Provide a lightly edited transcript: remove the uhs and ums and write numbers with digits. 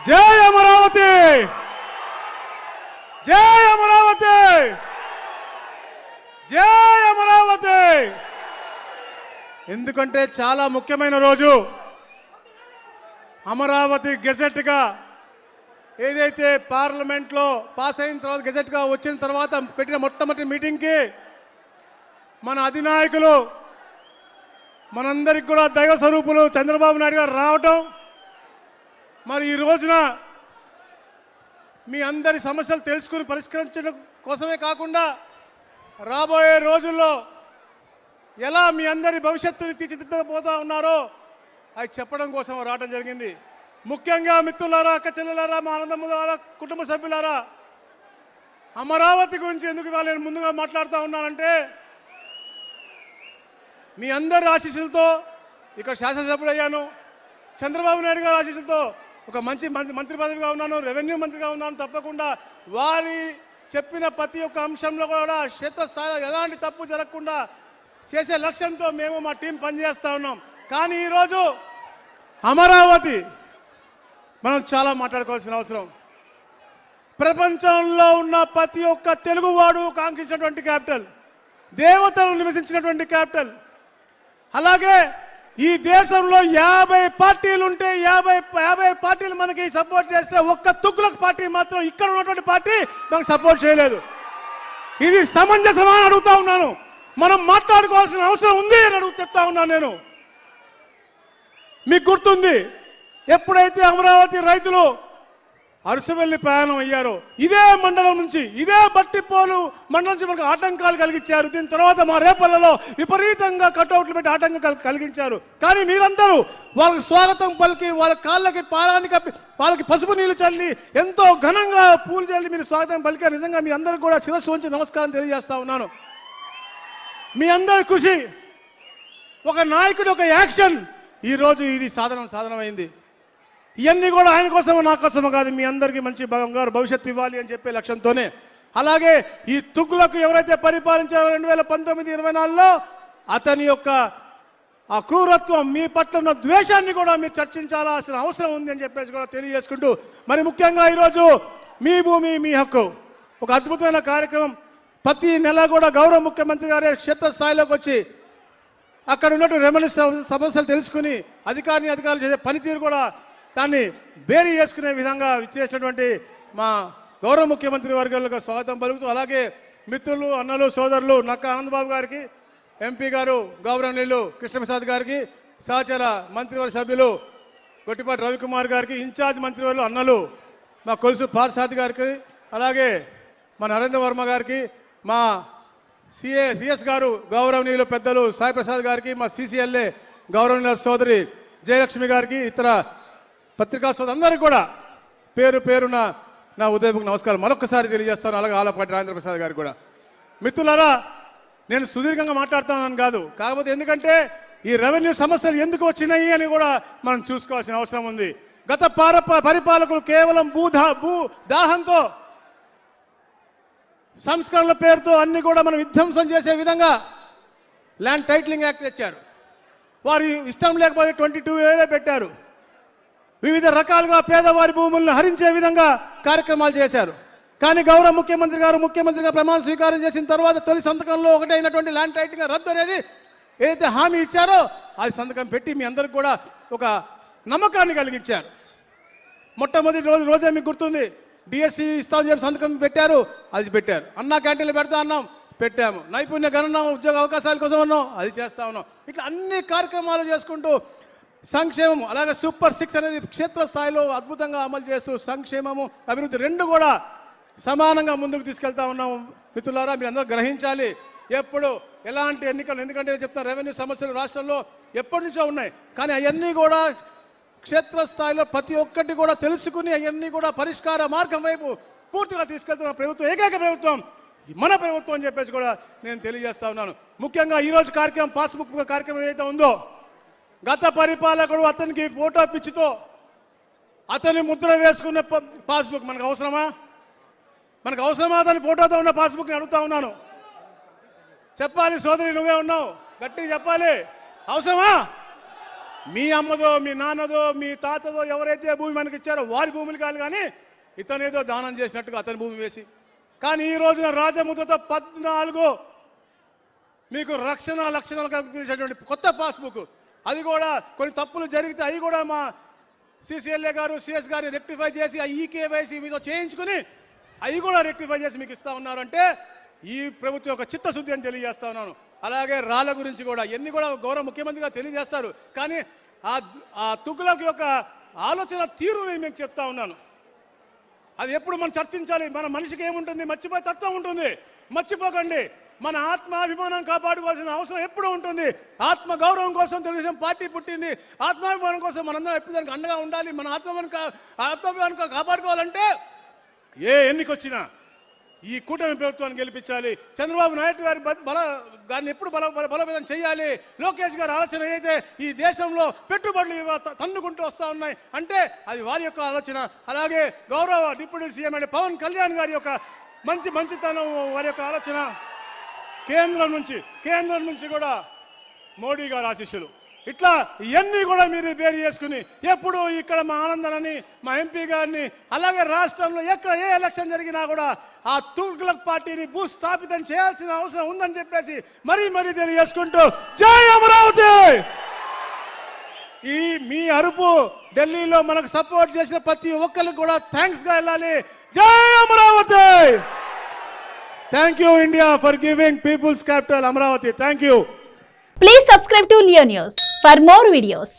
జై అమరావతి, జై అమరావతి, జై అమరావతి. ఎందుకంటే చాలా ముఖ్యమైన రోజు. అమరావతి గెజెట్గా ఏదైతే పార్లమెంట్లో పాస్ అయిన తర్వాత గెజెట్గా వచ్చిన తర్వాత పెట్టిన మొట్టమొదటి మీటింగ్కి మన అధినాయకులు, మనందరికి కూడా దైవ స్వరూపులు చంద్రబాబు నాయుడు గారు రావటం, మరి ఈ రోజున మీ అందరి సమస్యలు తెలుసుకుని పరిష్కరించడం కోసమే కాకుండా రాబోయే రోజుల్లో ఎలా మీ అందరి భవిష్యత్తుని తీర్చిదిద్దబోతా ఉన్నారో అది చెప్పడం కోసం రావడం జరిగింది. ముఖ్యంగా మిత్రులారా, అక్క చెల్లెలారా, మా ఆనందములారా, కుటుంబ సభ్యులారా, అమరావతి గురించి ఎందుకు ఇవాళ నేను ముందుగా మాట్లాడుతూ ఉన్నానంటే, మీ అందరి ఆశీస్సులతో ఇక్కడ శాసనసభ్యుడు అయ్యాను. చంద్రబాబు నాయుడు గారి ఆశీస్సులతో ఒక మంచి మంత్రి పదవిగా ఉన్నాను, రెవెన్యూ మంత్రిగా ఉన్నాను. తప్పకుండా వారి చెప్పిన ప్రతి ఒక్క అంశంలో కూడా క్షేత్రస్థాయిలో ఎలాంటి తప్పు జరగకుండా చేసే లక్ష్యంతో మేము మా టీం పనిచేస్తూ ఉన్నాం. కానీ ఈరోజు అమరావతి మనం చాలా మాట్లాడుకోవాల్సిన అవసరం. ప్రపంచంలో ఉన్న ప్రతి ఒక్క తెలుగువాడు కాంక్షించినటువంటి క్యాపిటల్, దేవతలు నివసించినటువంటి క్యాపిటల్. అలాగే ఈ దేశంలో 50 పార్టీలు ఉంటే 50 పార్టీలు మనకి సపోర్ట్ చేస్తే ఒక్క తుగ్లక్ పార్టీ మాత్రం, ఇక్కడ ఉన్నటువంటి పార్టీ మనకు సపోర్ట్ చేయలేదు. ఇది సమంజసమా అని అడుగుతా ఉన్నాను. మనం మాట్లాడుకోవాల్సిన అవసరం ఉంది అని చెప్తా ఉన్నాను నేను. మీకు గుర్తుంది, ఎప్పుడైతే అమరావతి రైతులు అరసవెల్లి ప్రయాణం అయ్యారో ఇదే మండలం నుంచి, ఇదే బట్టిపోలు మండలం నుంచి మనకు ఆటంకాలు కలిగించారు. దీని తర్వాత మా రేపల్లలో విపరీతంగా కట్అవుట్లు పెట్టి ఆటంకం కలిగించారు. కానీ మీరందరూ వాళ్ళకి స్వాగతం పలికి, వాళ్ళ కాళ్ళకి పారాన్ని కప్పి, వాళ్ళకి పసుపు నీళ్లు చల్లి, ఎంతో ఘనంగా పూలు చల్లి మీరు స్వాగతం పలికారు. నిజంగా మీ అందరూ కూడా శిరస్సు ఉంచి నమస్కారం తెలియజేస్తా ఉన్నాను. మీ అందరి కృషి, ఒక నాయకుడు ఒక యాక్షన్, ఈరోజు ఇది సాధనమైంది. ఇవన్నీ కూడా ఆయన కోసమో నా కోసమో కాదు, మీ అందరికీ మంచి బంగారు భవిష్యత్తు ఇవ్వాలి అని చెప్పే లక్ష్యంతోనే. అలాగే ఈ తుగ్గులకు ఎవరైతే పరిపాలించారో 2019-24లో అతని యొక్క ఆ క్రూరత్వం, మీ పట్ల ఉన్న ద్వేషాన్ని కూడా మీరు చర్చించాల్సిన అవసరం ఉంది అని చెప్పేసి కూడా తెలియజేసుకుంటూ, మరి ముఖ్యంగా ఈరోజు మీ భూమి మీ హక్కు ఒక అద్భుతమైన కార్యక్రమం. ప్రతి నెల కూడా గౌరవ ముఖ్యమంత్రి గారే క్షేత్రస్థాయిలోకి వచ్చి అక్కడ ఉన్నటువంటి రెవెన్యూ సమస్యలు తెలుసుకుని అధికారులు చేసే పనితీరు కూడా దాన్ని బేరీ చేసుకునే విధంగా ఇచ్చేసినటువంటి మా గౌరవ ముఖ్యమంత్రి వర్గాలకు స్వాగతం పలుకుతూ, అలాగే మిత్రులు, అన్నలు, సోదరులు నక్క ఆనందబాబు గారికి, ఎంపీ గారు గౌరవనీయులు కృష్ణప్రసాద్ గారికి, సహచర మంత్రివర్గ సభ్యులు గొట్టిపాటి రవికుమార్ గారికి, ఇన్ఛార్జ్ మంత్రివర్యులు అన్నలు మా కొలుసు పార్సాద్ గారికి, అలాగే మా నరేంద్ర వర్మ గారికి, మా సిఎస్ గారు గౌరవనీయులు పెద్దలు సాయి ప్రసాద్ గారికి, మా సిసిఎల్ఏ గౌరవనీయుల సోదరి జయలక్ష్మి గారికి, ఇతర పత్రికా సోదరులందరికీ కూడా పేరు పేరున నా ఉదయపూర్వక నమస్కారం మరొకసారి తెలియజేస్తాను. అలాగే ఆలపాటి రాజేంద్ర ప్రసాద్ గారికి కూడా. మిత్రులారా, నేను సుదీర్ఘంగా మాట్లాడుతానని కాదు, కాకపోతే ఎందుకంటే ఈ రెవెన్యూ సమస్యలు ఎందుకు వచ్చినాయి అని కూడా మనం చూసుకోవాల్సిన అవసరం ఉంది. గత పరిపాలకులు కేవలం భూ దాహంతో, సంస్కరణల పేరుతో అన్ని కూడా మనం విధ్వంసం చేసే విధంగా ల్యాండ్ టైటిలింగ్ యాక్ట్ తెచ్చారు. వారి ఇష్టం లేకపోతే 22A పెట్టారు. వివిధ రకాలుగా పేదవారి భూములను హరించే విధంగా కార్యక్రమాలు చేశారు. కానీ గౌరవ ముఖ్యమంత్రిగా ప్రమాణ స్వీకారం చేసిన తర్వాత తొలి సంతకంలో ఒకటే అయినటువంటి ల్యాండ్ టైటిలింగ్ రద్దు అనేది ఏదైతే హామీ ఇచ్చారో అది సంతకం పెట్టి మీ అందరికి కూడా ఒక నమ్మకాన్ని కలిగించారు. మొట్టమొదటి రోజే మీకు గుర్తుంది, డిఎస్సి ఇస్తామని చెప్పి సంతకం పెట్టారు, అది పెట్టారు. అన్నా క్యాంటీన్లు పెడతా అన్నాం, పెట్టాము. నైపుణ్య గణన ఉద్యోగ అవకాశాల కోసం ఉన్నాం, అది చేస్తా ఉన్నాం. ఇట్లా అన్ని కార్యక్రమాలు చేసుకుంటూ సంక్షేమం, అలాగే సూపర్ 6 అనేది క్షేత్రస్థాయిలో అద్భుతంగా అమలు చేస్తూ సంక్షేమము అభివృద్ధి రెండు కూడా సమానంగా ముందుకు తీసుకెళ్తా ఉన్నాము. మిత్రులారా, మీరు అందరూ గ్రహించాలి, ఎప్పుడు ఎలాంటి ఎన్నికలు, ఎందుకంటే నేను చెప్తాను రెవెన్యూ సమస్యలు రాష్ట్రంలో ఎప్పటి నుంచో ఉన్నాయి. కానీ అవన్నీ కూడా క్షేత్రస్థాయిలో ప్రతి ఒక్కటి కూడా తెలుసుకుని అవన్నీ కూడా పరిష్కార మార్గం వైపు పూర్తిగా తీసుకెళ్తున్న ప్రభుత్వం ఏకైక ప్రభుత్వం మన ప్రభుత్వం అని చెప్పేసి కూడా నేను తెలియజేస్తా ఉన్నాను. ముఖ్యంగా ఈరోజు కార్యక్రమం, పాస్బుక్ కార్యక్రమం ఏదైతే ఉందో, గత పరిపాలకుడు అతనికి ఫోటో పిచ్చితో అతని ముద్ర వేసుకున్న పాస్బుక్ మనకు అవసరమా? అతని ఫోటోతో ఉన్న పాస్బుక్ని అడుగుతా ఉన్నాను. చెప్పాలి సోదరి, నువ్వే ఉన్నావు, గట్టిగా చెప్పాలి. అవసరమా? మీ అమ్మదో మీ నాన్నదో మీ తాతదో ఎవరైతే భూమి మనకి ఇచ్చారో వారి భూములు కాదు, కానీ ఇతనేదో దానం చేసినట్టుగా అతని భూమి వేసి. కానీ ఈ రోజున రాజముద్రతో 14 మీకు లక్షణాలు కల్పించేటువంటి కొత్త పాస్బుక్, అది కూడా కొన్ని తప్పులు జరిగితే అవి కూడా మా సిసిఎల్ఏ గారు సిఎస్ గారిని రెక్టిఫై చేసి ఆ ఈకేవైసీ మీతో చేయించుకుని అవి కూడా రెక్టిఫై చేసి మీకు ఇస్తా ఉన్నారు. అంటే ఈ ప్రభుత్వం యొక్క చిత్తశుద్ధి అని తెలియజేస్తా ఉన్నాను. అలాగే రాళ్ళ గురించి కూడా ఎన్ని కూడా గౌరవ ముఖ్యమంత్రిగా తెలియజేస్తారు, కానీ ఆ తుగ్లక్ యొక్క ఆలోచన తీరు నేను చెప్తా ఉన్నాను. అది ఎప్పుడు మనం చర్చించాలి. మన మనిషికి ఏముంటుంది, మర్చిపోయే తత్వం ఉంటుంది. మర్చిపోకండి, మన ఆత్మాభిమానం కాపాడుకోవాల్సిన అవసరం ఎప్పుడూ ఉంటుంది. ఆత్మ గౌరవం కోసం తెలుగుదేశం పార్టీ పుట్టింది. ఆత్మాభిమానం కోసం మనందరం ఎప్పుడు దానికి అండగా ఉండాలి. మన ఆత్మాభిమానం కాపాడుకోవాలంటే ఏ ఎన్నికొచ్చినా ఈ కూటమి ప్రభుత్వాన్ని గెలిపించాలి. చంద్రబాబు నాయుడు గారి దాన్ని ఎప్పుడు బలోపేతం చేయాలి. లోకేష్ గారి ఆలోచన అయితే ఈ దేశంలో పెట్టుబడులు తన్నుకుంటూ వస్తూ ఉన్నాయి అంటే అది వారి యొక్క ఆలోచన. అలాగే గౌరవ డిప్యూటీ సీఎం అంటే పవన్ కళ్యాణ్ గారి యొక్క మంచితనం, వారి యొక్క ఆలోచన. కేంద్రం నుంచి కూడా మోడీ గారి ఆశీస్సులు. ఇట్లా ఇవన్నీ కూడా మీరు బేరు చేసుకుని ఎప్పుడు ఇక్కడ మా ఆనందనని మా ఎంపీ గారిని, అలాగే రాష్ట్రంలో ఎక్కడ ఏ ఎలక్షన్ జరిగినా కూడా ఆ తుగ్లక్ పార్టీని భూస్థాపితం చేయాల్సిన అవసరం ఉందని చెప్పేసి మరీ తెలియజేసుకుంటూ జై అమరావతి. ఈ మీ అరుపు ఢిల్లీలో మనకు సపోర్ట్ చేసిన ప్రతి ఒక్కరికి కూడా థ్యాంక్స్ గా వెళ్ళాలి. జై Amaravati. Thank you India for giving peoples capital Amaravati. Thank you. Please subscribe to Leo News for more videos.